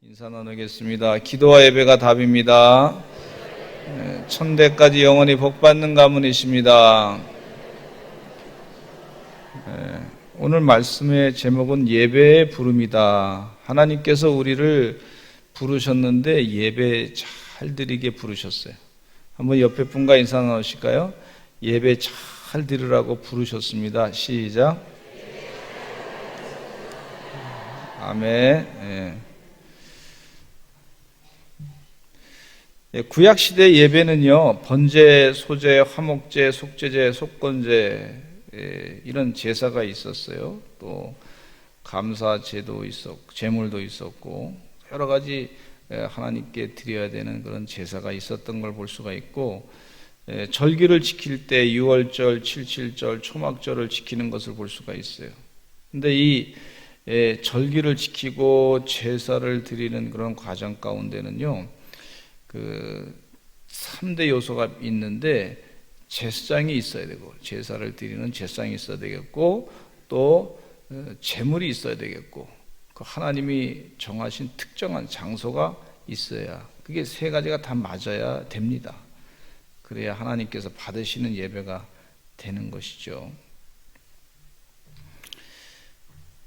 인사 나누겠습니다. 기도와 예배가 답입니다. 천대까지 영원히 복받는 가문이십니다. 오늘 말씀의 제목은 예배의 부름이다. 하나님께서 우리를 부르셨는데 예배 잘 드리게 부르셨어요. 한번 옆에 분과 인사 나누실까요? 예배 잘 드리라고 부르셨습니다. 시작. 아멘. 구약시대 예배는요, 번제, 소제, 화목제, 속죄제, 속건제, 이런 제사가 있었어요. 또 감사제도 있었고, 제물도 있었고, 여러 가지 하나님께 드려야 되는 그런 제사가 있었던 걸 볼 수가 있고, 절기를 지킬 때 6월절, 77절, 초막절을 지키는 것을 볼 수가 있어요. 근데 이 절기를 지키고 제사를 드리는 그런 과정 가운데는요, 3대 요소가 있는데 제사장이 있어야 되고, 제사를 드리는 제사장이 있어야 되겠고, 또 제물이 있어야 되겠고, 그 하나님이 정하신 특정한 장소가 있어야, 그게 세 가지가 다 맞아야 됩니다. 그래야 하나님께서 받으시는 예배가 되는 것이죠.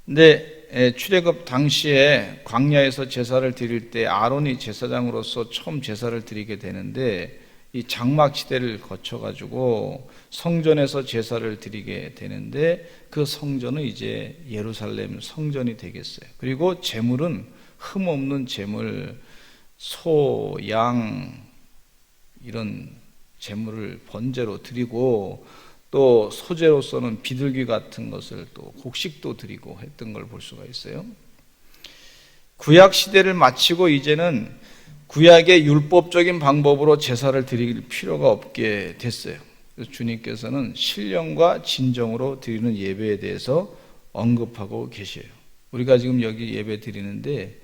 근데 출애굽 당시에 광야에서 제사를 드릴 때 아론이 제사장으로서 처음 제사를 드리게 되는데, 이 장막 시대를 거쳐 가지고 성전에서 제사를 드리게 되는데, 그 성전은 이제 예루살렘 성전이 되겠어요. 그리고 제물은 흠없는 제물, 소, 양 이런 제물을 번제로 드리고, 또 소제로서는 비둘기 같은 것을 또 곡식도 드리고 했던 걸 볼 수가 있어요. 구약 시대를 마치고 이제는 구약의 율법적인 방법으로 제사를 드릴 필요가 없게 됐어요. 그래서 주님께서는 신령과 진정으로 드리는 예배에 대해서 언급하고 계셔요. 우리가 지금 여기 예배 드리는데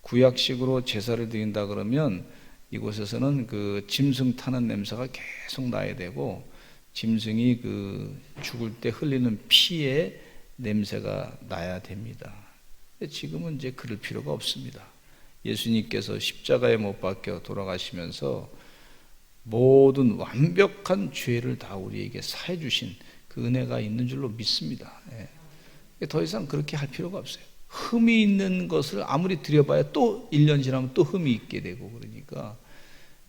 구약식으로 제사를 드린다 그러면 이곳에서는 그 짐승 타는 냄새가 계속 나야 되고, 짐승이 죽을 때 흘리는 피의 냄새가 나야 됩니다. 지금은 이제 그럴 필요가 없습니다. 예수님께서 십자가에 못 박혀 돌아가시면서 모든 완벽한 죄를 다 우리에게 사해 주신 그 은혜가 있는 줄로 믿습니다. 더 이상 그렇게 할 필요가 없어요. 흠이 있는 것을 아무리 드려봐야 또 1년 지나면 또 흠이 있게 되고, 그러니까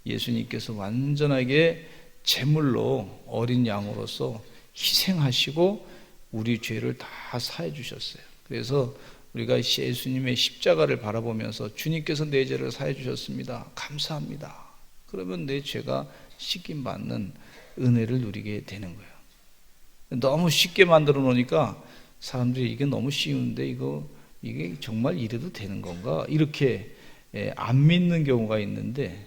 예수님께서 완전하게 제물로 어린 양으로서 희생하시고 우리 죄를 다 사해 주셨어요. 그래서 우리가 예수님의 십자가를 바라보면서 주님께서 내 죄를 사해 주셨습니다, 감사합니다, 그러면 내 죄가 씻김받는 은혜를 누리게 되는 거예요. 너무 쉽게 만들어 놓으니까 사람들이 이게 너무 쉬운데 이게 정말 이래도 되는 건가, 이렇게 안 믿는 경우가 있는데,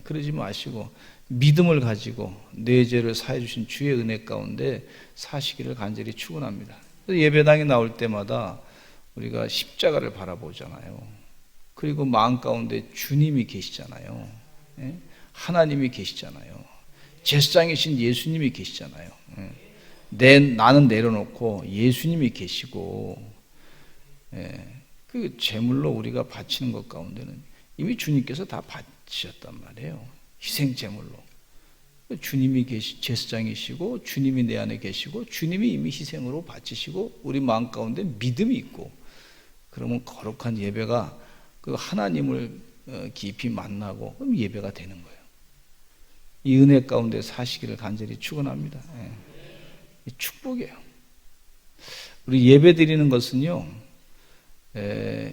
그러지 마시고 믿음을 가지고 내 죄를 사해 주신 주의 은혜 가운데 사시기를 간절히 축원합니다. 예배당에 나올 때마다 우리가 십자가를 바라보잖아요. 그리고 마음 가운데 주님이 계시잖아요. 하나님이 계시잖아요. 제사장이신 예수님이 계시잖아요. 나는 내려놓고 예수님이 계시고, 그 제물로 우리가 바치는 것 가운데는 이미 주님께서 다 바치셨단 말이에요. 희생 제물로. 주님이 제사장이시고, 주님이 내 안에 계시고, 주님이 이미 희생으로 바치시고, 우리 마음 가운데 믿음이 있고, 그러면 거룩한 예배가 그 하나님을 깊이 만나고 그럼 예배가 되는 거예요. 이 은혜 가운데 사시기를 간절히 축원합니다. 축복이에요. 우리 예배 드리는 것은요,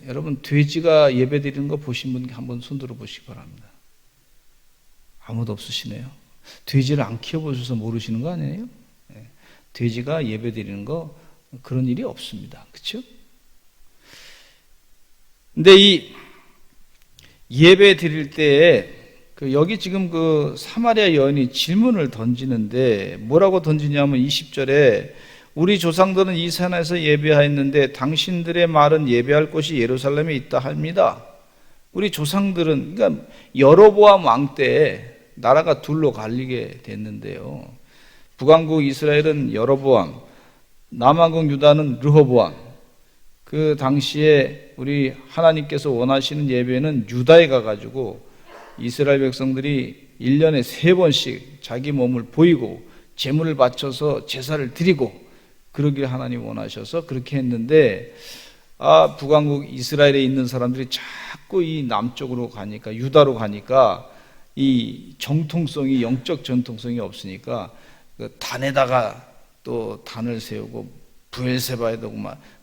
여러분 돼지가 예배 드리는 거 보신 분 한번 손 들어 보시기 바랍니다. 아무도 없으시네요. 돼지를 안 키워보셔서 모르시는 거 아니에요? 돼지가 예배 드리는 거 그런 일이 없습니다. 그렇죠? 근데 이 예배 드릴 때에 여기 지금 그 사마리아 여인이 질문을 던지는데, 뭐라고 던지냐면 20절에 우리 조상들은 이 산에서 예배하였는데 당신들의 말은 예배할 곳이 예루살렘에 있다 합니다. 우리 조상들은, 그러니까 여로보암 왕 때 나라가 둘로 갈리게 됐는데요. 북왕국 이스라엘은 여로보암, 남왕국 유다는 르호보암. 그 당시에 우리 하나님께서 원하시는 예배는 유다에 가가지고 이스라엘 백성들이 1년에 3번씩 자기 몸을 보이고 제물을 바쳐서 제사를 드리고 그러길 하나님 원하셔서 그렇게 했는데, 북왕국 이스라엘에 있는 사람들이 자꾸 이 남쪽으로 가니까, 유다로 가니까 이 정통성이, 영적 전통성이 없으니까 그 단에다가 또 단을 세우고 브엘세바에도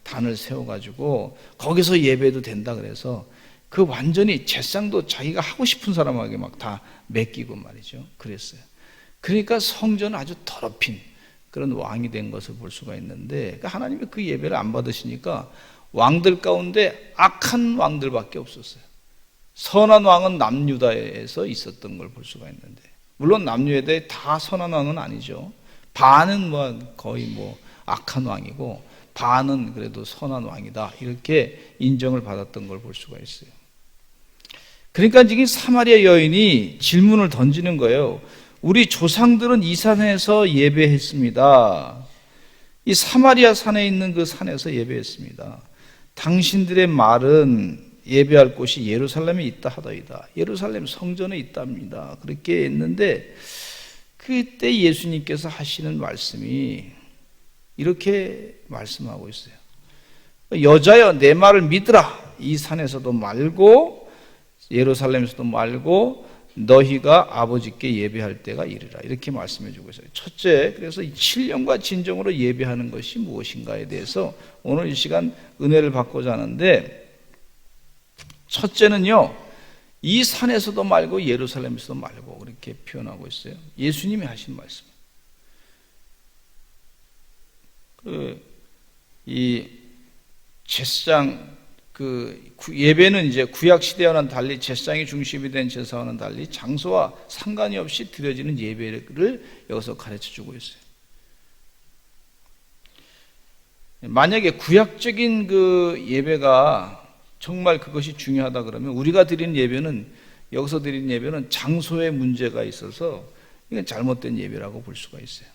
단을 세워가지고 거기서 예배도 된다 그래서 그 완전히 제상도 자기가 하고 싶은 사람에게 막 다 맡기고 말이죠. 그랬어요. 그러니까 성전은 아주 더럽힌 그런 왕이 된 것을 볼 수가 있는데, 그러니까 하나님이 그 예배를 안 받으시니까 왕들 가운데 악한 왕들밖에 없었어요. 선한 왕은 남유다에서 있었던 걸 볼 수가 있는데, 물론 남유다에 다 선한 왕은 아니죠. 반은 거의 악한 왕이고 반은 그래도 선한 왕이다, 이렇게 인정을 받았던 걸 볼 수가 있어요. 그러니까 지금 사마리아 여인이 질문을 던지는 거예요. 우리 조상들은 이 산에서 예배했습니다. 이 사마리아 산에 있는 그 산에서 예배했습니다. 당신들의 말은 예배할 곳이 예루살렘에 있다 하더이다. 예루살렘 성전에 있답니다. 그렇게 했는데, 그때 예수님께서 하시는 말씀이 이렇게 말씀하고 있어요. 여자여, 내 말을 믿으라. 이 산에서도 말고 예루살렘에서도 말고 너희가 아버지께 예배할 때가 이르라. 이렇게 말씀해 주고 있어요. 첫째, 그래서 이 신령과 진정으로 예배하는 것이 무엇인가에 대해서 오늘 이 시간 은혜를 받고자 하는데, 첫째는요, 이 산에서도 말고 예루살렘에서도 말고 그렇게 표현하고 있어요. 예수님이 하신 말씀. 이 제사장, 예배는 이제 구약 시대와는 달리, 제사장이 중심이 된 제사와는 달리 장소와 상관이 없이 드려지는 예배를 여기서 가르쳐 주고 있어요. 만약에 구약적인 그 예배가 정말 그것이 중요하다 그러면, 우리가 드리는 예배는, 여기서 드리는 예배는 장소에 문제가 있어서 이건 잘못된 예배라고 볼 수가 있어요.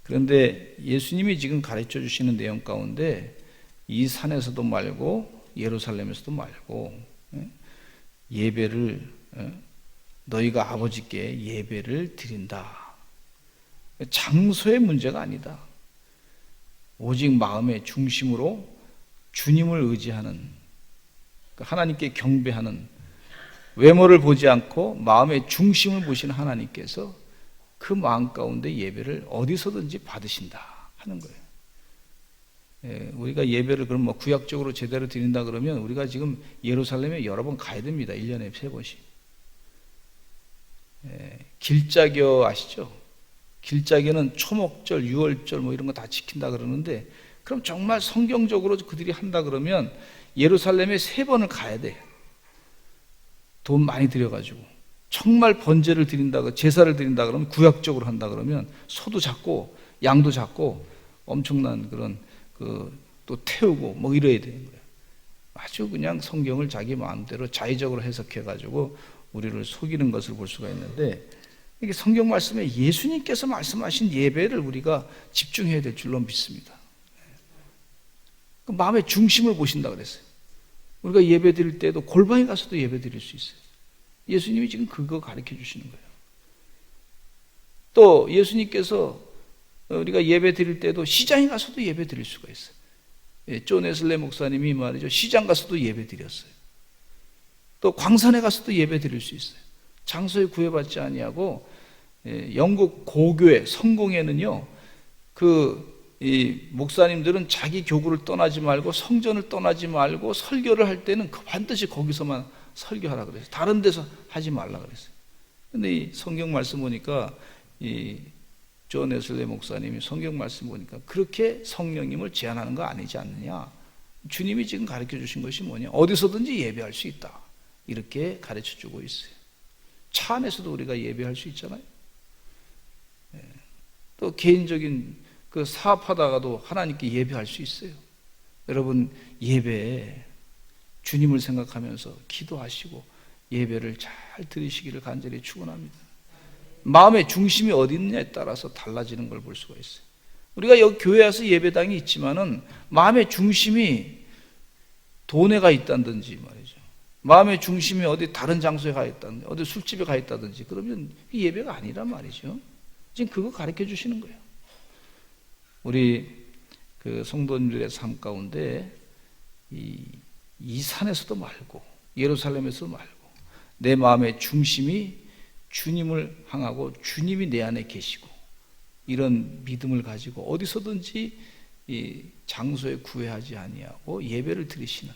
그런데 예수님이 지금 가르쳐 주시는 내용 가운데 이 산에서도 말고 예루살렘에서도 말고 예배를, 너희가 아버지께 예배를 드린다. 장소의 문제가 아니다. 오직 마음의 중심으로 주님을 의지하는, 하나님께 경배하는, 외모를 보지 않고 마음의 중심을 보시는 하나님께서 그 마음 가운데 예배를 어디서든지 받으신다 하는 거예요. 우리가 예배를 그럼 구약적으로 제대로 드린다 그러면 우리가 지금 예루살렘에 여러 번 가야 됩니다. 1년에 3번씩. 길자교 아시죠? 길자교는 초목절, 유월절 이런 거 다 지킨다 그러는데, 그럼 정말 성경적으로 그들이 한다 그러면 예루살렘에 3번을 가야 돼. 돈 많이 들여가지고. 정말 번제를 드린다, 제사를 드린다 그러면, 구약적으로 한다 그러면 소도 잡고 양도 잡고 엄청난 그런 또 태우고 이래야 되는 거예요. 아주 그냥 성경을 자기 마음대로 자의적으로 해석해가지고 우리를 속이는 것을 볼 수가 있는데, 이게 성경 말씀에 예수님께서 말씀하신 예배를 우리가 집중해야 될 줄로 믿습니다. 그 마음의 중심을 보신다 그랬어요. 우리가 예배 드릴 때도 골방에 가서도 예배 드릴 수 있어요. 예수님이 지금 그거 가르쳐 주시는 거예요. 또 예수님께서 우리가 예배 드릴 때도 시장에 가서도 예배 드릴 수가 있어요. 존 웨슬리 목사님이 말이죠, 시장 가서도 예배 드렸어요. 또 광산에 가서도 예배 드릴 수 있어요. 장소에 구애받지 아니하고, 영국 고교회 성공회는요, 이 목사님들은 자기 교구를 떠나지 말고 성전을 떠나지 말고 설교를 할 때는 반드시 거기서만 설교하라 그랬어요. 다른 데서 하지 말라 그랬어요. 근데 이 성경 말씀 보니까 이 존 웨슬리 목사님이 성경 말씀 보니까 그렇게 성령님을 제한하는 거 아니지 않느냐. 주님이 지금 가르쳐 주신 것이 뭐냐, 어디서든지 예배할 수 있다, 이렇게 가르쳐 주고 있어요. 차 안에서도 우리가 예배할 수 있잖아요. 또 개인적인 사업하다가도 하나님께 예배할 수 있어요. 여러분, 예배에 주님을 생각하면서 기도하시고 예배를 잘 드리시기를 간절히 축원합니다. 마음의 중심이 어디 있느냐에 따라서 달라지는 걸 볼 수가 있어요. 우리가 여기 교회 와서 예배당이 있지만은 마음의 중심이 돈에 가 있다든지 말이죠. 마음의 중심이 어디 다른 장소에 가 있다든지, 어디 술집에 가 있다든지, 그러면 예배가 아니란 말이죠. 지금 그거 가르쳐 주시는 거예요. 우리 그 성도님들의 삶 가운데 이 산에서도 말고, 예루살렘에서도 말고, 내 마음의 중심이 주님을 향하고 주님이 내 안에 계시고, 이런 믿음을 가지고 어디서든지 이 장소에 구애하지 아니하고 예배를 드리시는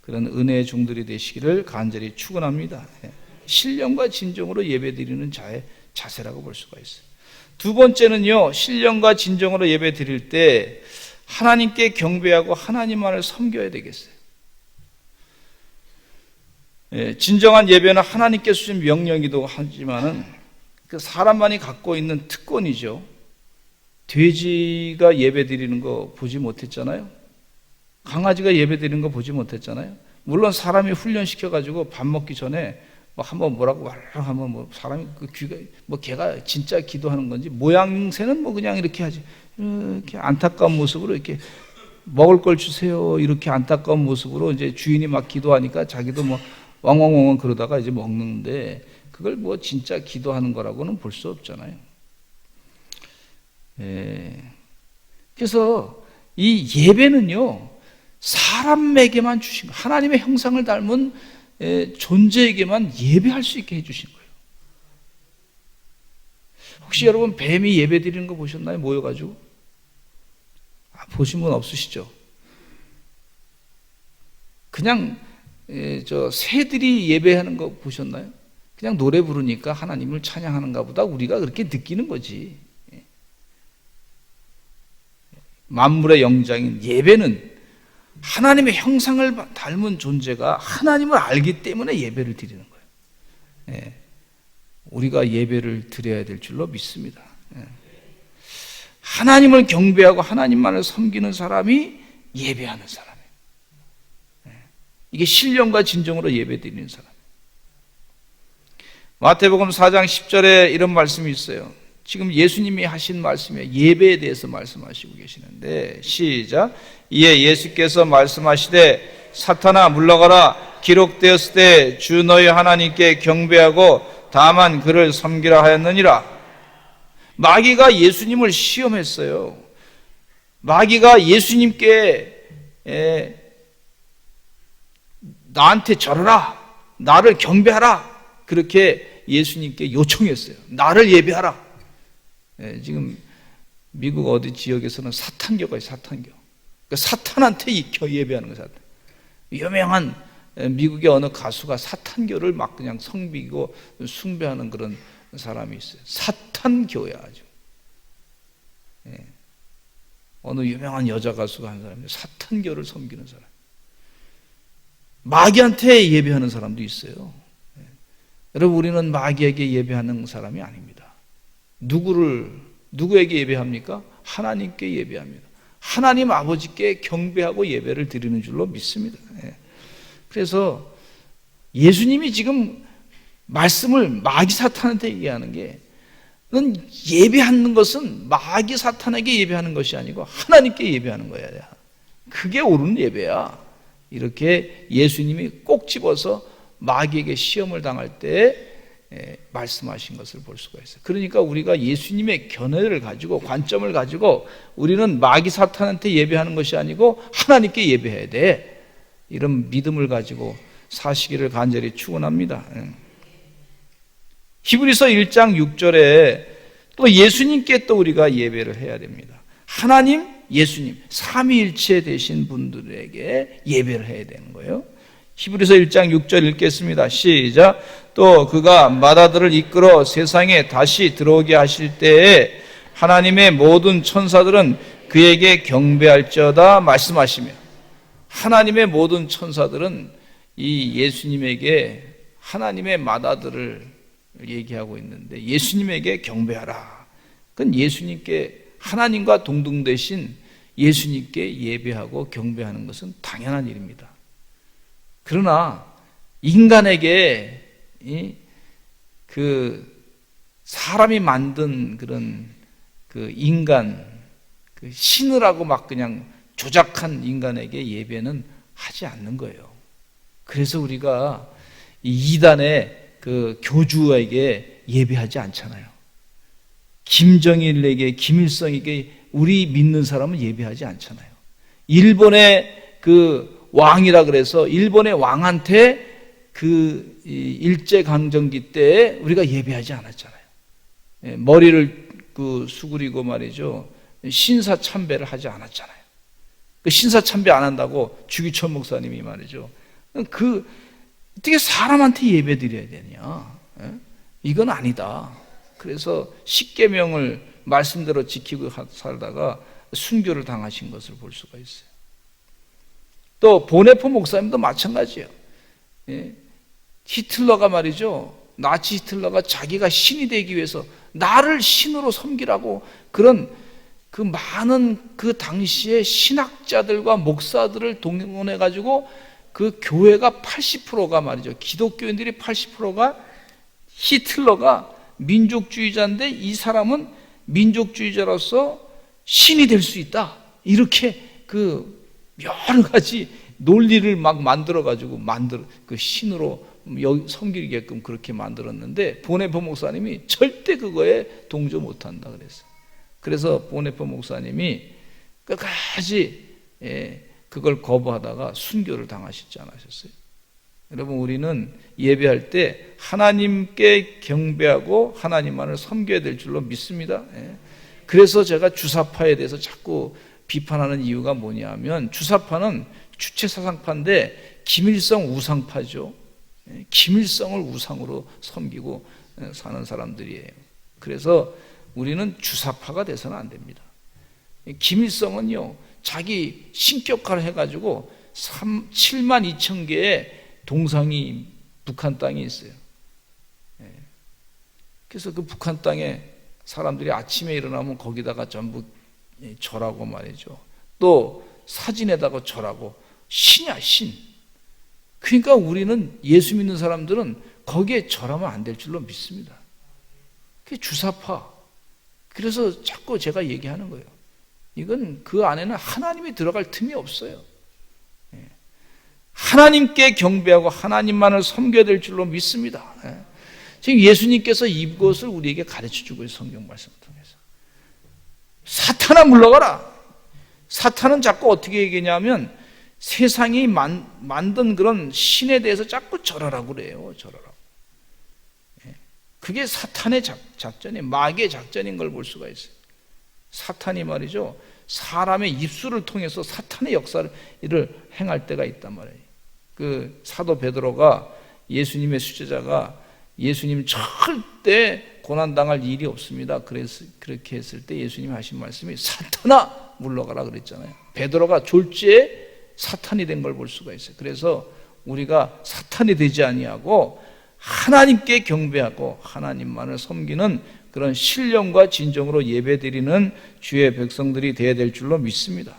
그런 은혜의 종들이 되시기를 간절히 축원합니다. 신령과 진정으로 예배드리는 자의 자세라고 볼 수가 있어요. 두 번째는요, 신령과 진정으로 예배 드릴 때 하나님께 경배하고 하나님만을 섬겨야 되겠어요. 진정한 예배는 하나님께 주신 명령이기도 하지만은 그 사람만이 갖고 있는 특권이죠. 돼지가 예배 드리는 거 보지 못했잖아요. 강아지가 예배 드리는 거 보지 못했잖아요. 물론 사람이 훈련시켜가지고 밥 먹기 전에 뭐 한번 뭐라고 하면 뭐 사람이 그 귀가 뭐 걔가 진짜 기도하는 건지 모양새는 뭐 그냥 이렇게 하지. 이렇게 안타까운 모습으로 이렇게 먹을 걸 주세요. 이렇게 안타까운 모습으로 이제 주인이 막 기도하니까 자기도 뭐 왕왕왕왕 그러다가 이제 먹는데 그걸 뭐 진짜 기도하는 거라고는 볼 수 없잖아요. 그래서 이 예배는요, 사람에게만 주신 거예요. 하나님의 형상을 닮은 존재에게만 예배할 수 있게 해주신 거예요. 혹시 여러분 뱀이 예배 드리는 거 보셨나요? 모여가지고? 보신 분 없으시죠? 그냥 저 새들이 예배하는 거 보셨나요? 그냥 노래 부르니까 하나님을 찬양하는가 보다 우리가 그렇게 느끼는 거지. 만물의 영장인 예배는 하나님의 형상을 닮은 존재가 하나님을 알기 때문에 예배를 드리는 거예요. 우리가 예배를 드려야 될 줄로 믿습니다. 하나님을 경배하고 하나님만을 섬기는 사람이 예배하는 사람이에요. 이게 신령과 진정으로 예배 드리는 사람. 마태복음 4장 10절에 이런 말씀이 있어요. 지금 예수님이 하신 말씀이에요. 예배에 대해서 말씀하시고 계시는데, 시작. 이에 예수께서 말씀하시되 사탄아 물러가라. 기록되었을 때 주 너희 하나님께 경배하고 다만 그를 섬기라 하였느니라. 마귀가 예수님을 시험했어요. 마귀가 예수님께 나한테 절하라, 나를 경배하라, 그렇게 예수님께 요청했어요. 나를 예배하라. 지금 미국 어디 지역에서는 사탄교가 있어요. 사탄교. 그러니까 사탄한테 예배하는 거예요. 사탄. 유명한 미국의 어느 가수가 사탄교를 막 그냥 성비고 숭배하는 그런 사람이 있어요. 사탄교야 아주. 어느 유명한 여자 가수가 한 사람이 사탄교를 섬기는 사람. 마귀한테 예배하는 사람도 있어요. 여러분, 우리는 마귀에게 예배하는 사람이 아닙니다. 누구에게 예배합니까? 하나님께 예배합니다. 하나님 아버지께 경배하고 예배를 드리는 줄로 믿습니다. 그래서 예수님이 지금 말씀을 마귀 사탄한테 얘기하는 게, 넌 예배하는 것은 마귀 사탄에게 예배하는 것이 아니고 하나님께 예배하는 거야. 그게 옳은 예배야. 이렇게 예수님이 꼭 집어서 마귀에게 시험을 당할 때 말씀하신 것을 볼 수가 있어요. 그러니까 우리가 예수님의 견해를 가지고, 관점을 가지고, 우리는 마귀 사탄한테 예배하는 것이 아니고 하나님께 예배해야 돼. 이런 믿음을 가지고 사시기를 간절히 축원합니다. 히브리서 1장 6절에 또 예수님께 또 우리가 예배를 해야 됩니다. 하나님, 예수님, 삼위일체 되신 분들에게 예배를 해야 되는 거예요. 히브리서 1장 6절 읽겠습니다. 시작. 또 그가 마다들을 이끌어 세상에 다시 들어오게 하실 때에 하나님의 모든 천사들은 그에게 경배할지어다 말씀하시며, 하나님의 모든 천사들은 이 예수님에게 하나님의 마다들을 얘기하고 있는데, 예수님에게 경배하라. 그건 예수님께, 하나님과 동등되신 예수님께 예배하고 경배하는 것은 당연한 일입니다. 그러나 인간에게 그 사람이 만든 그런 그 인간, 그 신을 하고 막 그냥 조작한 인간에게 예배는 하지 않는 거예요. 그래서 우리가 이 이단의 그 교주에게 예배하지 않잖아요. 김정일에게, 김일성에게 우리 믿는 사람은 예배하지 않잖아요. 일본의 그 왕이라 그래서 일본의 왕한테 그 일제강점기 때에 우리가 예배하지 않았잖아요. 머리를 그 수그리고 말이죠. 신사참배를 하지 않았잖아요. 그 신사참배 안 한다고 주기철 목사님이 말이죠. 그 어떻게 사람한테 예배 드려야 되냐? 이건 아니다. 그래서 십계명을 말씀대로 지키고 살다가 순교를 당하신 것을 볼 수가 있어요. 또 보네포 목사님도 마찬가지예요. 히틀러가 말이죠. 나치 히틀러가 자기가 신이 되기 위해서 나를 신으로 섬기라고 그런 그 많은 그 당시에 신학자들과 목사들을 동원해 가지고 그 교회가 80%가 말이죠. 기독교인들이 80%가 히틀러가 민족주의자인데 이 사람은 민족주의자로서 신이 될 수 있다. 이렇게 그 여러 가지 논리를 막 만들어 가지고 그 신으로 섬기게끔 그렇게 만들었는데 보네포 목사님이 절대 그거에 동조 못 한다 그랬어요. 그래서 보네포 목사님이 끝까지 그걸 거부하다가 순교를 당하시지 않으셨어요. 여러분, 우리는 예배할 때 하나님께 경배하고 하나님만을 섬겨야 될 줄로 믿습니다. 그래서 제가 주사파에 대해서 자꾸 비판하는 이유가 뭐냐면 주사파는 주체사상파인데 김일성 우상파죠. 김일성을 우상으로 섬기고 사는 사람들이에요. 그래서 우리는 주사파가 돼서는 안 됩니다. 김일성은요, 자기 신격화를 해가지고 7만 2천 개의 동상이 북한 땅에 있어요. 그래서 그 북한 땅에 사람들이 아침에 일어나면 거기다가 전부 절하고 말이죠. 또 사진에다가 절하고 신이야, 신. 그러니까 우리는 예수 믿는 사람들은 거기에 절하면 안 될 줄로 믿습니다. 그게 주사파. 그래서 자꾸 제가 얘기하는 거예요. 이건 그 안에는 하나님이 들어갈 틈이 없어요. 하나님께 경배하고 하나님만을 섬겨야 될 줄로 믿습니다. 지금 예수님께서 이것을 우리에게 가르쳐주고 있어요. 성경 말씀을 통해서. 사탄아 물러가라. 사탄은 자꾸 어떻게 얘기냐면 세상이 만든 그런 신에 대해서 자꾸 절하라고 그래요. 절하라고. 그게 사탄의 작전이 마귀의 작전인 걸 볼 수가 있어요. 사탄이 말이죠. 사람의 입술을 통해서 사탄의 역사를 행할 때가 있단 말이에요. 그 사도 베드로가 예수님의 수제자가 예수님 절대 고난당할 일이 없습니다. 그래서 그렇게 했을 때 예수님이 하신 말씀이 사탄아 물러가라 그랬잖아요. 베드로가 졸지에 사탄이 된 걸 볼 수가 있어요. 그래서 우리가 사탄이 되지 아니하고 하나님께 경배하고 하나님만을 섬기는 그런 신령과 진정으로 예배드리는 주의 백성들이 되어야 될 줄로 믿습니다.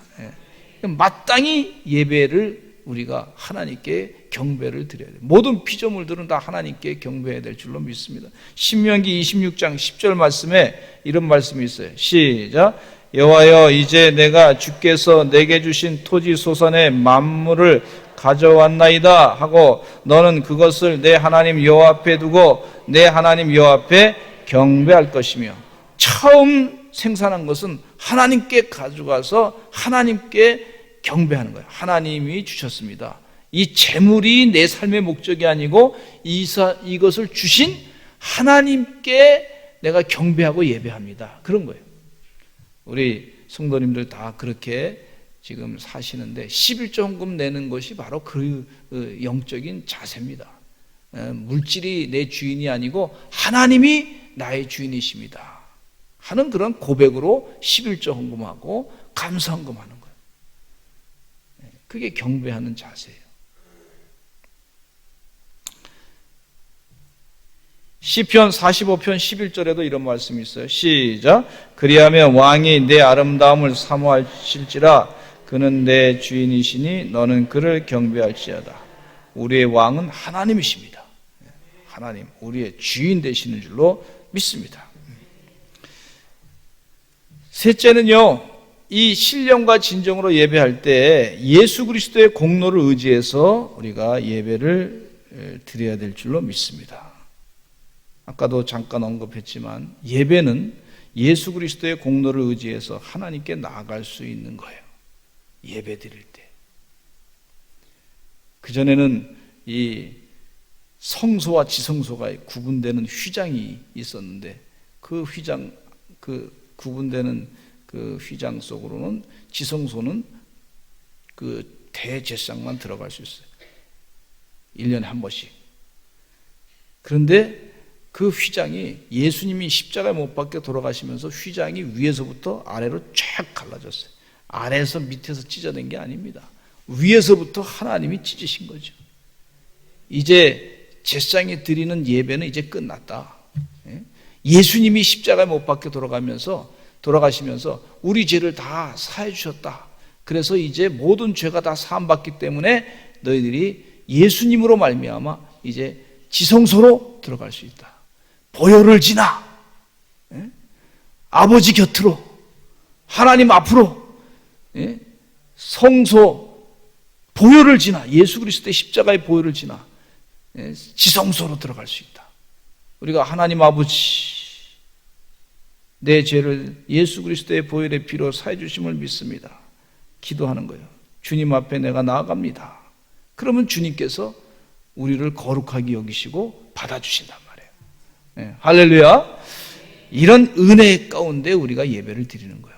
마땅히 예배를 우리가 하나님께 경배를 드려야 돼요. 모든 피조물들은 다 하나님께 경배해야 될 줄로 믿습니다. 신명기 26장 10절 말씀에 이런 말씀이 있어요. 시작. 여호와여, 이제 내가 주께서 내게 주신 토지 소산의 만물을 가져왔나이다 하고 너는 그것을 내 하나님 여호와 앞에 두고 내 하나님 여호와 앞에 경배할 것이며, 처음 생산한 것은 하나님께 가져가서 하나님께 경배하는 거예요. 하나님이 주셨습니다. 이 재물이 내 삶의 목적이 아니고 이것을 주신 하나님께 내가 경배하고 예배합니다. 그런 거예요. 우리 성도님들 다 그렇게 지금 사시는데 11조 헌금 내는 것이 바로 그 영적인 자세입니다. 물질이 내 주인이 아니고 하나님이 나의 주인이십니다 하는 그런 고백으로 11조 헌금하고 감사 헌금하는 거예요. 그게 경배하는 자세예요. 시편 45편 11절에도 이런 말씀이 있어요. 시작. 그리하면 왕이 내 아름다움을 사모하실지라 그는 내 주인이시니 너는 그를 경배할지어다. 우리의 왕은 하나님이십니다. 하나님, 우리의 주인 되시는 줄로 믿습니다. 셋째는요, 이 신령과 진정으로 예배할 때 예수 그리스도의 공로를 의지해서 우리가 예배를 드려야 될 줄로 믿습니다. 아까도 잠깐 언급했지만 예배는 예수 그리스도의 공로를 의지해서 하나님께 나아갈 수 있는 거예요. 예배 드릴 때. 그전에는 이 성소와 지성소가 구분되는 휘장이 있었는데 그 휘장, 그 구분되는 그 휘장 속으로는 지성소는 그 대제사장만 들어갈 수 있어요. 1년에 한 번씩. 그런데 그 휘장이 예수님이 십자가에 못 박혀 돌아가시면서 휘장이 위에서부터 아래로 쫙 갈라졌어요. 아래에서 밑에서 찢어낸 게 아닙니다. 위에서부터 하나님이 찢으신 거죠. 이제 제사장이 드리는 예배는 이제 끝났다. 예수님이 십자가에 못 박혀 돌아가시면서 우리 죄를 다 사해 주셨다. 그래서 이제 모든 죄가 다 사함받기 때문에 너희들이 예수님으로 말미암아 이제 지성소로 들어갈 수 있다. 보혈을 지나 아버지 곁으로 하나님 앞으로 성소 보혈을 지나 예수 그리스도의 십자가의 보혈을 지나 지성소로 들어갈 수 있다. 우리가 하나님 아버지 내 죄를 예수 그리스도의 보혈의 피로 사해 주심을 믿습니다. 기도하는 거예요. 주님 앞에 내가 나아갑니다. 그러면 주님께서 우리를 거룩하게 여기시고 받아주신단 말이에요. 할렐루야. 이런 은혜 가운데 우리가 예배를 드리는 거예요.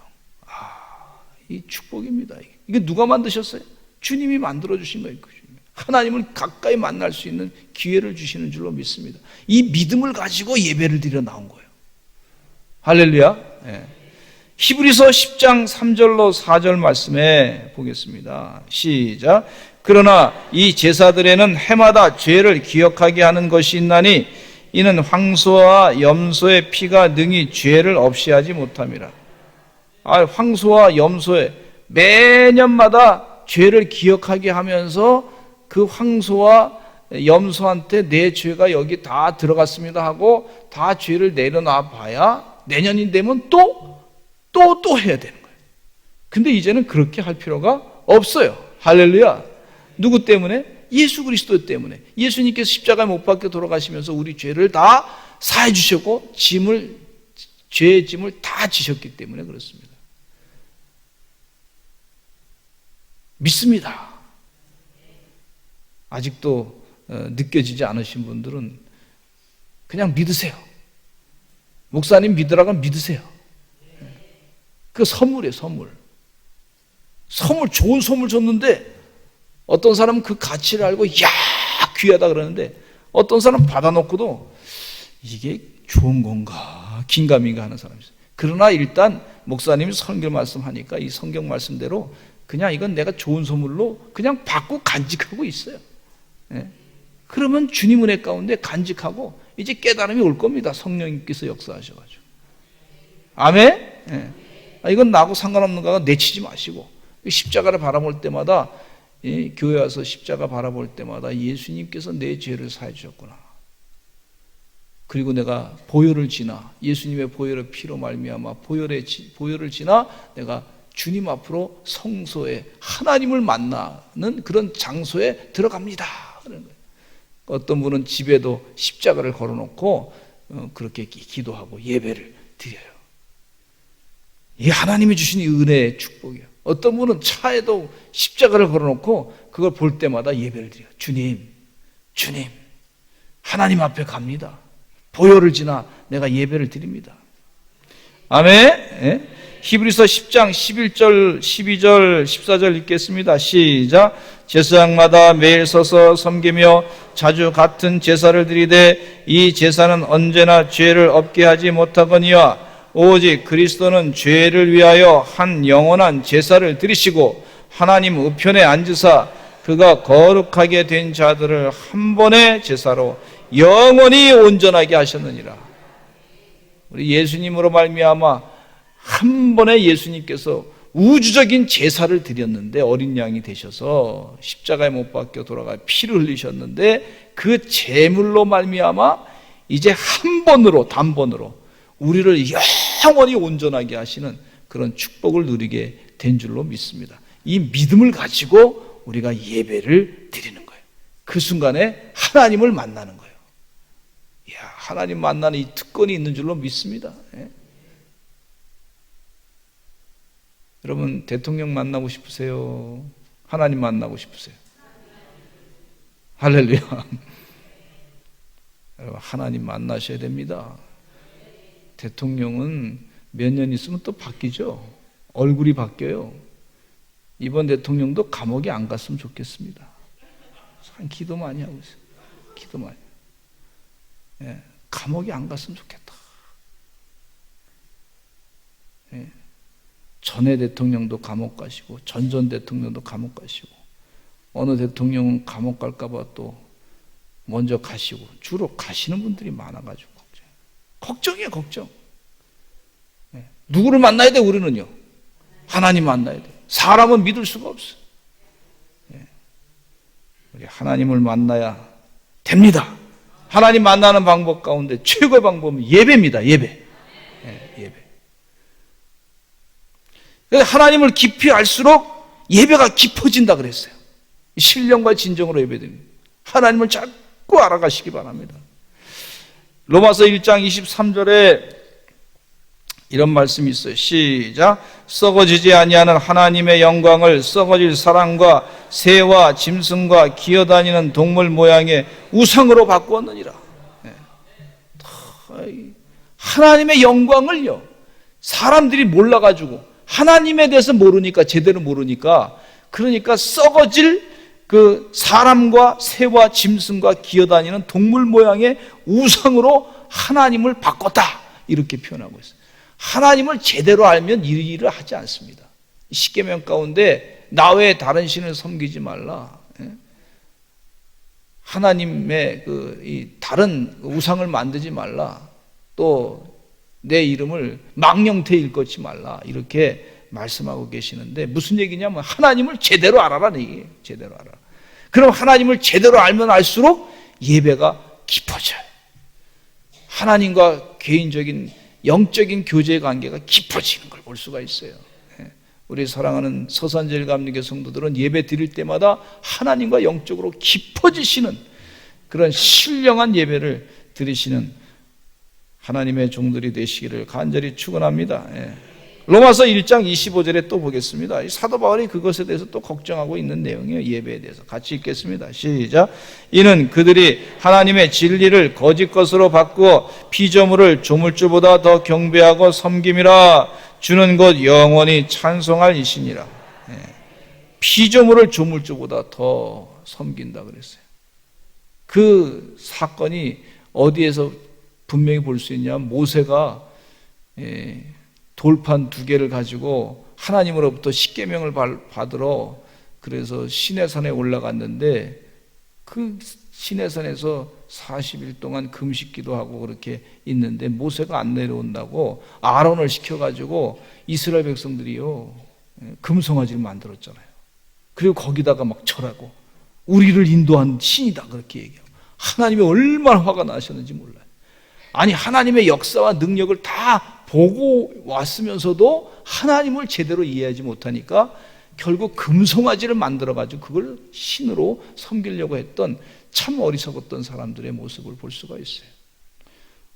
이 축복입니다. 이게 누가 만드셨어요? 주님이 만들어주신 거예요. 하나님을 가까이 만날 수 있는 기회를 주시는 줄로 믿습니다. 이 믿음을 가지고 예배를 드려 나온 거예요. 할렐루야. 히브리서 10장 3절로 4절 말씀에 보겠습니다. 시작. 그러나 이 제사들에는 해마다 죄를 기억하게 하는 것이 있나니 이는 황소와 염소의 피가 능히 죄를 없이 하지 못함이라. 황소와 염소의 매년마다 죄를 기억하게 하면서 그 황소와 염소한테 내 죄가 여기 다 들어갔습니다 하고 다 죄를 내려놔 봐야 내년이 되면 또 해야 되는 거예요. 근데 이제는 그렇게 할 필요가 없어요. 할렐루야. 누구 때문에? 예수 그리스도 때문에. 예수님께서 십자가에 못 박혀 돌아가시면서 우리 죄를 다 사해 주셨고 죄의 짐을 다 지셨기 때문에 그렇습니다. 믿습니다. 아직도 느껴지지 않으신 분들은 그냥 믿으세요. 목사님 믿으라고 믿으세요. 그 선물이에요, 선물. 좋은 선물 줬는데 어떤 사람은 그 가치를 알고 야 귀하다 그러는데 어떤 사람은 받아놓고도 이게 좋은 건가 긴가민가 하는 사람이 있어요. 그러나 일단 목사님이 성경 말씀하니까 이 성경 말씀대로 그냥 이건 내가 좋은 선물로 그냥 받고 간직하고 있어요. 그러면 주님 은혜 가운데 간직하고 이제 깨달음이 올 겁니다. 성령님께서 역사하셔가지고. 아멘? 이건 나하고 상관없는 거가 내치지 마시고 십자가를 바라볼 때마다 교회 와서 십자가 바라볼 때마다 예수님께서 내 죄를 사해 주셨구나. 그리고 내가 보혈을 지나 예수님의 보혈의 피로 말미암아 보혈을 지나 내가 주님 앞으로 성소에 하나님을 만나는 그런 장소에 들어갑니다. 그런 거예요. 어떤 분은 집에도 십자가를 걸어놓고 그렇게 기도하고 예배를 드려요. 이 하나님이 주신 은혜의 축복이에요. 어떤 분은 차에도 십자가를 걸어놓고 그걸 볼 때마다 예배를 드려요. 주님 하나님 앞에 갑니다. 보혈을 지나 내가 예배를 드립니다. 아멘. 히브리서 10장 11절 12절 14절 읽겠습니다. 시작. 제사장마다 매일 서서 섬기며 자주 같은 제사를 드리되 이 제사는 언제나 죄를 없게 하지 못하거니와 오직 그리스도는 죄를 위하여 한 영원한 제사를 드리시고 하나님 우편에 앉으사 그가 거룩하게 된 자들을 한 번의 제사로 영원히 온전하게 하셨느니라. 우리 예수님으로 말미암아 한 번에 예수님께서 우주적인 제사를 드렸는데 어린 양이 되셔서 십자가에 못 박혀 돌아가 피를 흘리셨는데 그 제물로 말미암아 이제 한 번으로 단번으로 우리를 영원히 온전하게 하시는 그런 축복을 누리게 된 줄로 믿습니다. 이 믿음을 가지고 우리가 예배를 드리는 거예요. 그 순간에 하나님을 만나는 거예요. 이야, 하나님 만나는 이 특권이 있는 줄로 믿습니다. 예? 여러분, 대통령 만나고 싶으세요? 하나님 만나고 싶으세요? 할렐루야. 여러분, 하나님 만나셔야 됩니다. 대통령은 몇 년 있으면 또 바뀌죠. 얼굴이 바뀌어요. 이번 대통령도 감옥에 안 갔으면 좋겠습니다. 참 기도 많이 하고 있어요. 기도 많이. 예, 감옥에 안 갔으면 좋겠다. 예, 전에 대통령도 감옥 가시고 전전 대통령도 감옥 가시고 어느 대통령은 감옥 갈까봐 또 먼저 가시고 주로 가시는 분들이 많아가지고 걱정이에요, 걱정. 예, 누구를 만나야 돼? 우리는요, 하나님 만나야 돼. 사람은 믿을 수가 없어. 예, 우리 하나님을 만나야 됩니다. 하나님 만나는 방법 가운데 최고의 방법은 예배입니다. 예배. 예, 예배. 하나님을 깊이 알수록 예배가 깊어진다 그랬어요. 신령과 진정으로 예배드립니다. 하나님을 자꾸 알아가시기 바랍니다. 로마서 1장 23절에 이런 말씀이 있어요. 시작. 썩어지지 아니하는 하나님의 영광을 썩어질 사람과 새와 짐승과 기어다니는 동물 모양의 우상으로 바꾸었느니라. 하나님의 영광을요, 사람들이 몰라가지고 하나님에 대해서 모르니까, 제대로 모르니까, 그러니까 썩어질 그 사람과 새와 짐승과 기어다니는 동물 모양의 우상으로 하나님을 바꿨다, 이렇게 표현하고 있어요. 하나님을 제대로 알면 이 일을 하지 않습니다. 십계명 가운데 나 외에 다른 신을 섬기지 말라, 하나님의 이 다른 우상을 만들지 말라, 또 내 이름을 망령되이 일컫지 말라, 이렇게 말씀하고 계시는데, 무슨 얘기냐면 하나님을 제대로 알아라는 얘기예요. 제대로 알아. 그럼 하나님을 제대로 알면 알수록 예배가 깊어져요. 하나님과 개인적인 영적인 교제의 관계가 깊어지는 걸 볼 수가 있어요. 우리 사랑하는 서산제일감리교 성도들은 예배 드릴 때마다 하나님과 영적으로 깊어지시는 그런 신령한 예배를 드리시는 하나님의 종들이 되시기를 간절히 축원합니다. 로마서 1장 25절에 또 보겠습니다. 사도 바울이 그것에 대해서 또 걱정하고 있는 내용이에요. 예배에 대해서 같이 읽겠습니다. 시작. 이는 그들이 하나님의 진리를 거짓 것으로 바꾸어 피조물을 조물주보다 더 경배하고 섬김이라. 주는 곧 영원히 찬송할 이시니라. 피조물을 조물주보다 더 섬긴다 그랬어요. 그 사건이 어디에서 분명히 볼 수 있냐? 모세가 돌판 2개를 가지고 하나님으로부터 십계명을 받으러 그래서 시내산에 올라갔는데, 그 시내산에서 40일 동안 금식기도 하고 그렇게 있는데 모세가 안 내려온다고 아론을 시켜가지고 이스라엘 백성들이요, 금송아지를 만들었잖아요. 그리고 거기다가 막 절하고 우리를 인도한 신이다 그렇게 얘기하고, 하나님이 얼마나 화가 나셨는지 몰라요. 아니, 하나님의 역사와 능력을 다 보고 왔으면서도 하나님을 제대로 이해하지 못하니까 결국 금송아지를 만들어가지고 그걸 신으로 섬기려고 했던 참 어리석었던 사람들의 모습을 볼 수가 있어요.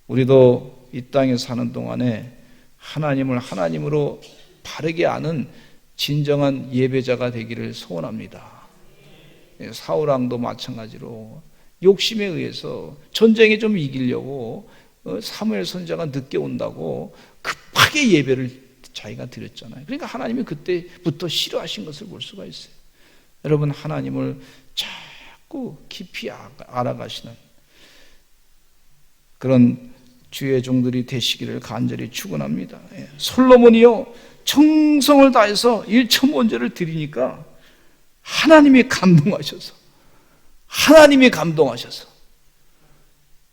우리도 이 땅에 사는 동안에 하나님을 하나님으로 바르게 아는 진정한 예배자가 되기를 소원합니다. 사울왕도 마찬가지로 욕심에 의해서 전쟁에 좀 이기려고 사무엘 선지자가 늦게 온다고 급하게 예배를 자기가 드렸잖아요. 그러니까 하나님이 그때부터 싫어하신 것을 볼 수가 있어요. 여러분, 하나님을 자꾸 깊이 알아가시는 그런 주의 종들이 되시기를 간절히 축원합니다. 솔로몬이요, 정성을 다해서 1,000번제를 드리니까 하나님이 감동하셔서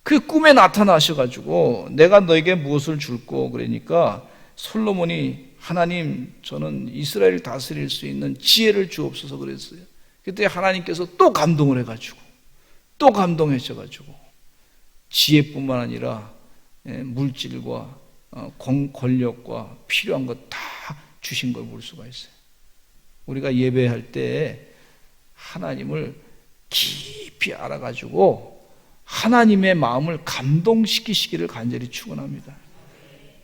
그 꿈에 나타나셔가지고 내가 너에게 무엇을 줄고 그러니까 솔로몬이 하나님, 저는 이스라엘을 다스릴 수 있는 지혜를 주옵소서 그랬어요. 그때 하나님께서 또 감동을 해가지고 또 감동하셔가지고 지혜뿐만 아니라 물질과 권력과 필요한 것 다 주신 걸 볼 수가 있어요. 우리가 예배할 때 하나님을 깊이 알아가지고 하나님의 마음을 감동시키시기를 간절히 축원합니다.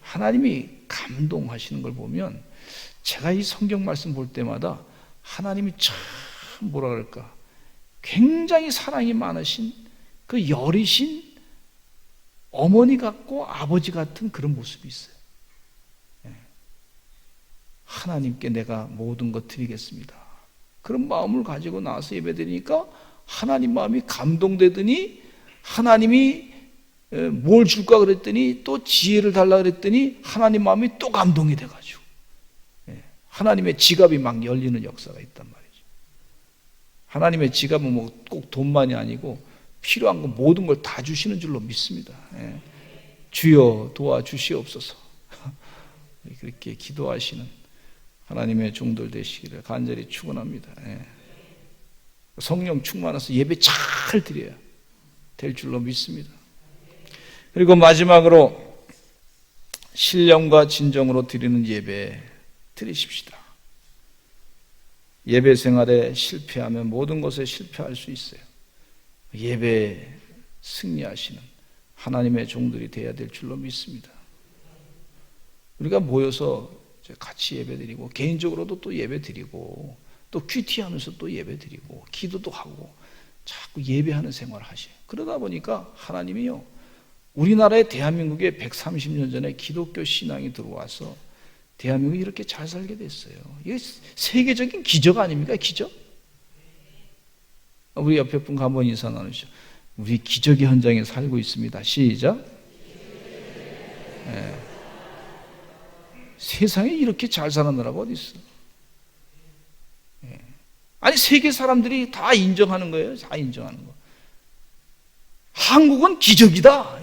하나님이 감동하시는 걸 보면 제가 이 성경 말씀 볼 때마다 하나님이 참 뭐라 그럴까, 굉장히 사랑이 많으신 그 여리신 어머니 같고 아버지 같은 그런 모습이 있어요. 하나님께 내가 모든 것 드리겠습니다. 그런 마음을 가지고 나와서 예배드리니까 하나님 마음이 감동되더니 하나님이 뭘 줄까 그랬더니 또 지혜를 달라 그랬더니 하나님 마음이 또 감동이 돼가지고 하나님의 지갑이 막 열리는 역사가 있단 말이죠. 하나님의 지갑은 뭐 꼭 돈만이 아니고 필요한 거 모든 걸 다 주시는 줄로 믿습니다. 주여 도와주시옵소서. 그렇게 기도하시는 하나님의 종들 되시기를 간절히 축원합니다. 성령 충만해서 예배 잘 드려야 될 줄로 믿습니다. 그리고 마지막으로 신령과 진정으로 드리는 예배 드리십시다. 예배 생활에 실패하면 모든 것에 실패할 수 있어요. 예배에 승리하시는 하나님의 종들이 되어야 될 줄로 믿습니다. 우리가 모여서 같이 예배드리고 개인적으로도 또 예배드리고 또 큐티하면서 또 예배드리고 기도도 하고 자꾸 예배하는 생활을 하셔요. 그러다 보니까 하나님이요, 우리나라의 대한민국에 130년 전에 기독교 신앙이 들어와서 대한민국이 이렇게 잘 살게 됐어요. 이게 세계적인 기적 아닙니까? 기적? 우리 옆에 분 한번 인사 나누시죠. 우리 기적의 현장에 살고 있습니다. 시작. 네. 세상에 이렇게 잘 사는 나라가 어디 있어? 아니 세계 사람들이 다 인정하는 거예요. 다 인정하는 거. 한국은 기적이다.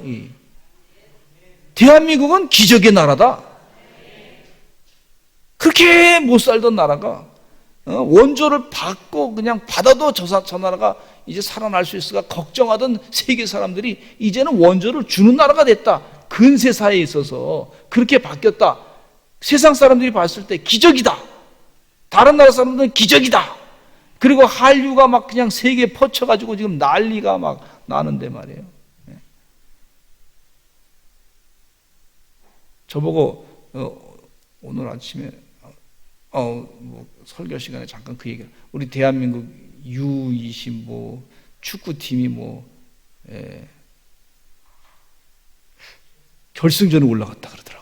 대한민국은 기적의 나라다. 그렇게 못 살던 나라가 원조를 받고 그냥 받아도 저 나라가 이제 살아날 수 있을까 걱정하던 세계 사람들이 이제는 원조를 주는 나라가 됐다. 근세사에 있어서 그렇게 바뀌었다. 세상 사람들이 봤을 때 기적이다. 다른 나라 사람들은 기적이다. 그리고 한류가 막 그냥 세계에 퍼쳐가지고 지금 난리가 막 나는데 말이에요. 저보고 오늘 아침에 뭐 설교 시간에 잠깐 그 얘기를, 우리 대한민국 U20 뭐 축구팀이 뭐 결승전에 올라갔다 그러더라고.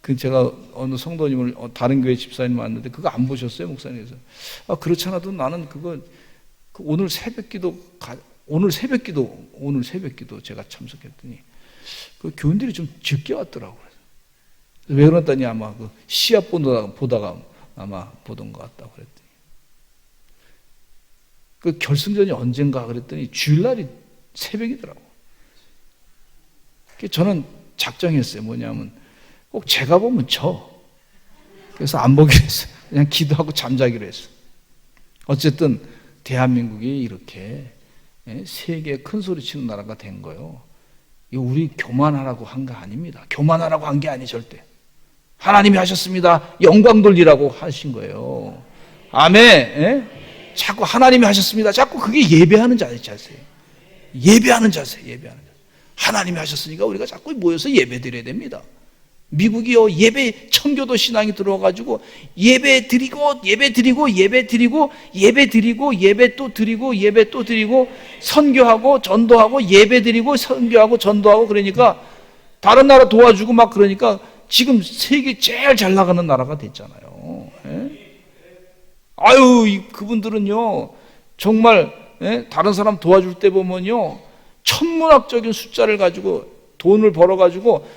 그 제가 어느 성도님을 다른 교회 집사님 만났는데 그거 안 보셨어요, 목사님께서? 그렇지 않아도 나는 그거 오늘 새벽기도 제가 참석했더니 그 교인들이 좀 적게 왔더라고요. 왜 그랬더니 아마 그 시합 보다가 아마 보던 것 같다고 그랬더니, 그 결승전이 언젠가 그랬더니 주일날이 새벽이더라고. 저는 작정했어요. 뭐냐면 꼭 제가 보면 그래서 안 보기로 했어요. 그냥 기도하고 잠자기로 했어요. 어쨌든 대한민국이 이렇게 세계에 큰 소리 치는 나라가 된 거예요. 이거 우리 교만하라고 한 거 아닙니다. 교만하라고 한 게 아니 절대. 하나님이 하셨습니다. 영광 돌리라고 하신 거예요. 아멘. 자꾸 하나님이 하셨습니다. 자꾸 그게 예배하는 자세예요. 예배하는 자세. 하나님이 하셨으니까 우리가 자꾸 모여서 예배 드려야 됩니다. 미국이요, 예배 청교도 신앙이 들어와가지고 예배 드리고 선교하고 전도하고 예배 드리고 선교하고 전도하고, 그러니까 다른 나라 도와주고 막 그러니까 지금 세계 제일 잘 나가는 나라가 됐잖아요. 그분들은요 정말 다른 사람 도와줄 때 보면요 천문학적인 숫자를 가지고 돈을 벌어가지고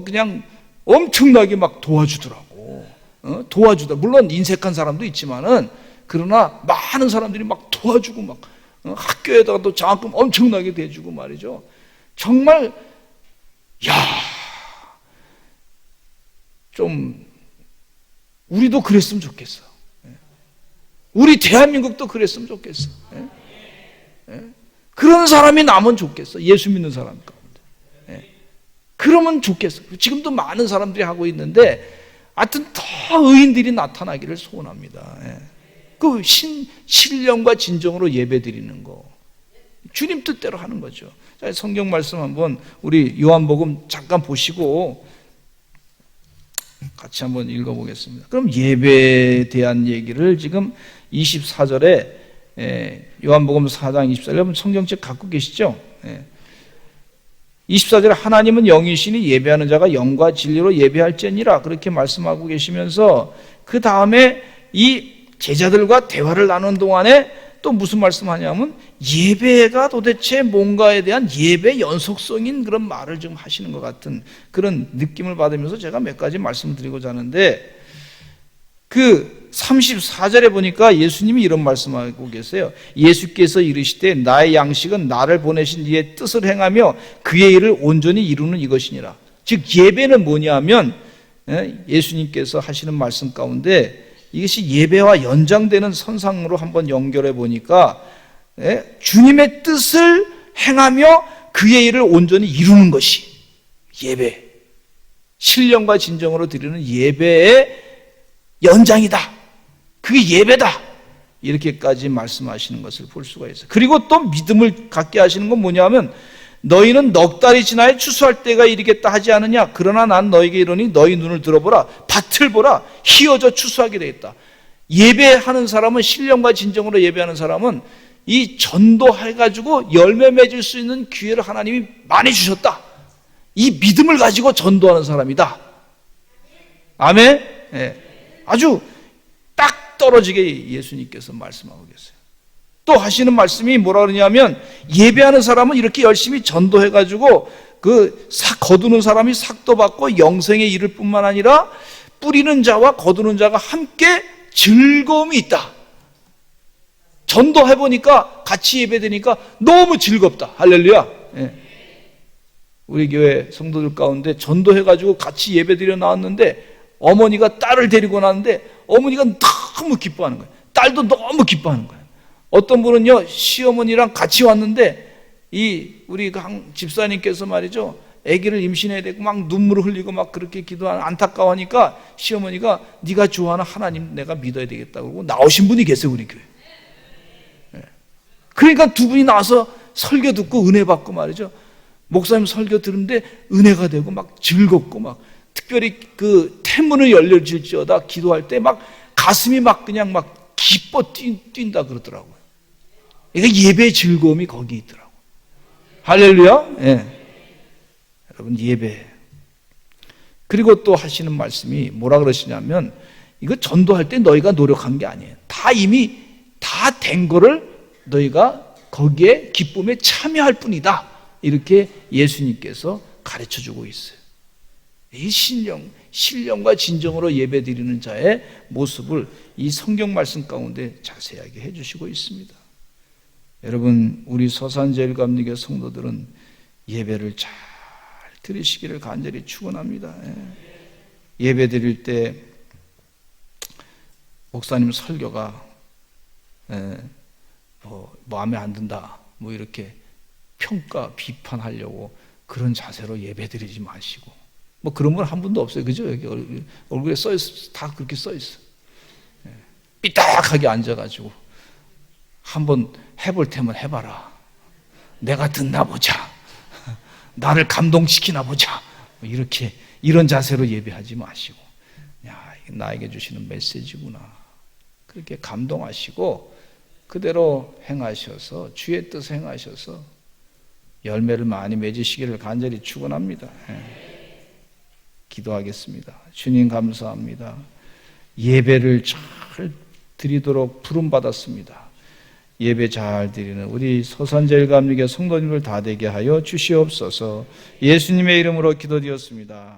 그냥 엄청나게 막 도와주더라고. 물론 인색한 사람도 있지만은, 그러나 많은 사람들이 막 도와주고 막 학교에다가도 장학금 엄청나게 대주고 말이죠. 정말 좀 우리도 그랬으면 좋겠어. 우리 대한민국도 그랬으면 좋겠어. 그런 사람이 나면 좋겠어. 예수 믿는 사람 가운데. 그러면 좋겠어요. 지금도 많은 사람들이 하고 있는데 하여튼 더 의인들이 나타나기를 소원합니다. 그 신령과 진정으로 예배드리는 거, 주님 뜻대로 하는 거죠. 자, 성경 말씀 한번 우리 요한복음 잠깐 보시고 같이 한번 읽어보겠습니다. 그럼 예배에 대한 얘기를 지금 24절에 요한복음 4장 24절 여러분 성경책 갖고 계시죠? 24절에 하나님은 영이시니 예배하는 자가 영과 진리로 예배할지니라 그렇게 말씀하고 계시면서 그 다음에 이 제자들과 대화를 나누는 동안에 또 무슨 말씀하냐면 예배가 도대체 뭔가에 대한 예배 연속성인 그런 말을 좀 하시는 것 같은 그런 느낌을 받으면서 제가 몇 가지 말씀을 드리고자 하는데 그 34절에 보니까 예수님이 이런 말씀하고 계세요. 예수께서 이르시되 나의 양식은 나를 보내신 이의 뜻을 행하며 그의 일을 온전히 이루는 이것이니라. 즉 예배는 뭐냐면 예수님께서 하시는 말씀 가운데 이것이 예배와 연장되는 선상으로 한번 연결해 보니까 주님의 뜻을 행하며 그의 일을 온전히 이루는 것이 예배, 신령과 진정으로 드리는 예배의 연장이다. 그게 예배다. 이렇게까지 말씀하시는 것을 볼 수가 있어요. 그리고 또 믿음을 갖게 하시는 건 뭐냐면 너희는 넉 달이 지나야 추수할 때가 이르겠다 하지 않느냐. 그러나 난 너희에게 이르니 너희 눈을 들어보라. 밭을 보라. 희어져 추수하게 되겠다. 예배하는 사람은 신령과 진정으로 예배하는 사람은 이 전도해가지고 열매 맺을 수 있는 기회를 하나님이 많이 주셨다. 이 믿음을 가지고 전도하는 사람이다. 아멘. 아주 딱 떨어지게 예수님께서 말씀하고 계세요. 또 하시는 말씀이 뭐라 그러냐면 예배하는 사람은 이렇게 열심히 전도해가지고 그 거두는 사람이 삭도 받고 영생에 이를 뿐만 아니라 뿌리는 자와 거두는 자가 함께 즐거움이 있다. 전도해보니까 같이 예배되니까 너무 즐겁다. 할렐루야. 우리 교회 성도들 가운데 전도해가지고 같이 예배드려 나왔는데 어머니가 딸을 데리고 나왔는데 어머니가 너무 기뻐하는 거예요. 딸도 너무 기뻐하는 거예요. 어떤 분은요 시어머니랑 같이 왔는데 우리 집사님께서 말이죠 아기를 임신해야 되고 막 눈물을 흘리고 막 그렇게 기도하는 안타까워하니까 시어머니가 네가 좋아하는 하나님 내가 믿어야 되겠다 그러고 나오신 분이 계세요 우리 교회. 그러니까 두 분이 나와서 설교 듣고 은혜 받고 말이죠 목사님 설교 들은데 은혜가 되고 막 즐겁고 막 특별히 그 태문을 열려질지어다 기도할 때 막 가슴이 막 그냥 막 기뻐 뛴다 그러더라고요. 그러니까 예배의 즐거움이 거기 있더라고요. 할렐루야. 여러분 예배. 그리고 또 하시는 말씀이 뭐라 그러시냐면 이거 전도할 때 너희가 노력한 게 아니에요. 다 이미 다 된 거를 너희가 거기에 기쁨에 참여할 뿐이다. 이렇게 예수님께서 가르쳐주고 있어요. 이 신령과 진정으로 예배드리는 자의 모습을 이 성경 말씀 가운데 자세하게 해주시고 있습니다. 여러분 우리 서산제일감리교 성도들은 예배를 잘 드리시기를 간절히 축원합니다. 예배 드릴 때 목사님 설교가 마음에 안 든다 뭐 이렇게 평가 비판하려고 그런 자세로 예배 드리지 마시고 뭐 그런 분 한 분도 없어요. 그죠? 여기 얼굴에 써있어. 다 그렇게 써있어. 삐딱하게 앉아가지고 한번 해볼 테면 해봐라. 내가 듣나 보자. 나를 감동시키나 보자. 이렇게 이런 자세로 예배하지 마시고 야, 나에게 주시는 메시지구나. 그렇게 감동하시고 그대로 행하셔서 주의 뜻 행하셔서 열매를 많이 맺으시기를 간절히 축원합니다. 기도하겠습니다. 주님 감사합니다. 예배를 잘 드리도록 부름받았습니다. 예배 잘 드리는 우리 서산제일감리교 성도님들 다 되게 하여 주시옵소서. 예수님의 이름으로 기도드렸습니다.